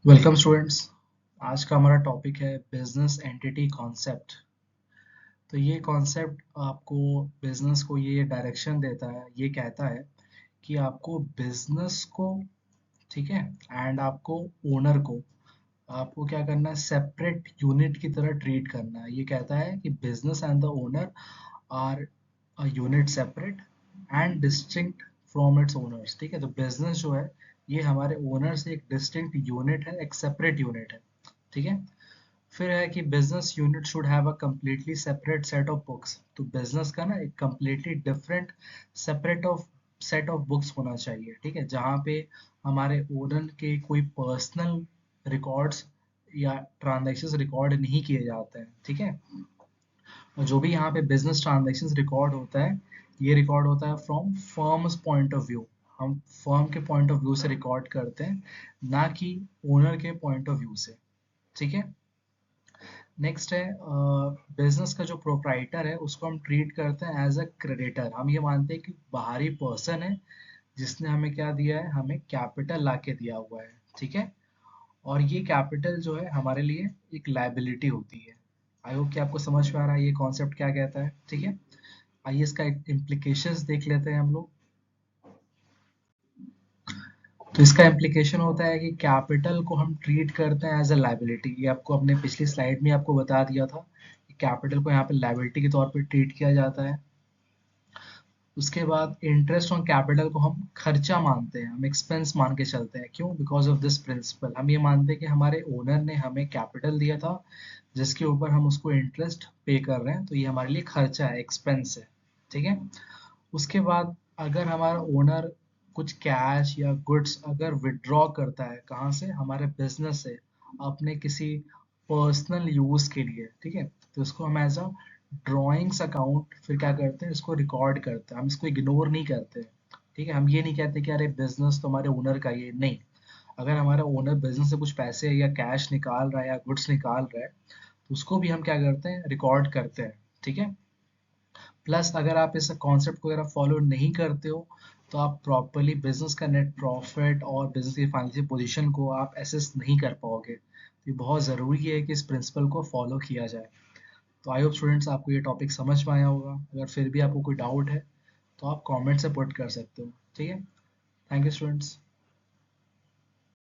Welcome students. आज का हमारा टॉपिक है बिजनेस एंटिटी कॉन्सेप्ट। तो ये कॉन्सेप्ट आपको बिजनेस को ये डायरेक्शन देता है, ये कहता है कि आपको बिजनेस को, ठीक है, एंड आपको ओनर को, आपको क्या करना है, सेपरेट यूनिट की तरह ट्रीट करना है। ये कहता है कि business and the owner are a unit separate and distinct from its owners. ठीक है, तो बिजनेस जो है ये हमारे ओनर से एक डिस्टिंक्ट यूनिट है, एक सेपरेट यूनिट है। ठीक है। फिर है कि business unit should have a completely separate set of books. तो बिजनेस का ना एक completely different separate of set of books होना चाहिए। ठीक है, जहाँ पे हमारे ओनर के कोई पर्सनल रिकॉर्ड्स या ट्रांजेक्शन्स रिकॉर्ड नहीं किए जाते हैं। ठीक है, और जो भी यहाँ पे बिजनेस ट्रांजेक्शन्स रिकॉर्ड होता है, ये रिकॉर्ड होता है from firms point of view. हम फर्म के पॉइंट ऑफ व्यू से रिकॉर्ड करते हैं, ना कि ओनर के पॉइंट ऑफ व्यू से। ठीक है। नेक्स्ट है बिजनेस का जो प्रोप्राइटर है उसको हम ट्रीट करते हैं एज अ क्रेडिटर। हम ये मानते हैं कि बाहरी पर्सन है जिसने हमें क्या दिया है, हमें कैपिटल ला के दिया हुआ है। ठीक है, और ये कैपिटल जो है हमारे लिए एक लाइबिलिटी होती है। आई होप कि आपको समझ में आ रहा है ये कॉन्सेप्ट क्या कहता है। ठीक है, आइए इसका इम्प्लीकेशंस देख लेते हैं हम लोग। तो इसका इम्प्लीकेशन होता है कि कैपिटल को हम ट्रीट करते हैं एज अ लाइबिलिटी। ये आपको अपने पिछली स्लाइड में आपको बता दिया था कि कैपिटल को यहाँ पे लाइबिलिटी के तौर पे ट्रीट किया जाता है। उसके बाद इंटरेस्ट ऑन कैपिटल को हम खर्चा मानते हैं, हम एक्सपेंस मान के चलते हैं। क्यों? Because of this principle. हम ये मानते हैं कि हमारे ओनर ने हमें कैपिटल दिया था जिसके ऊपर हम उसको इंटरेस्ट पे कर रहे हैं, तो ये हमारे लिए खर्चा है, एक्सपेंस है। ठीक है। उसके बाद अगर हमारा ओनर कुछ कैश या गुड्स अगर विड्रॉ करता है, कहाँ से, हमारे बिजनेस से, अपने किसी पर्सनल यूज के लिए, ठीक है, तो इसको हम एज अ ड्रॉइंग्स अकाउंट फिर क्या करते हैं, इसको रिकॉर्ड करते हैं। हम इसको इग्नोर नहीं करते। ठीक है, हम ये नहीं कहते कि अरे बिजनेस तो हमारे ओनर का ये नहीं। अगर हमारा ओनर बिजनेस से कुछ पैसे या कैश निकाल रहा है या गुड्स निकाल रहा है, तो उसको भी हम क्या करते हैं, रिकॉर्ड करते हैं। ठीक है। प्लस अगर आप इस कॉन्सेप्ट को अगर फॉलो नहीं करते हो, तो आप प्रॉपरली बिजनेस का नेट प्रॉफिट और बिजनेस की फाइनेंशियल पोजीशन को आप एसेस नहीं कर पाओगे। तो ये बहुत ज़रूरी है कि इस प्रिंसिपल को फॉलो किया जाए। तो आई होप स्टूडेंट्स आपको ये टॉपिक समझ में आया होगा। अगर फिर भी आपको कोई डाउट है तो आप कमेंट से पुट कर सकते हो। ठीक है, थैंक यू स्टूडेंट्स।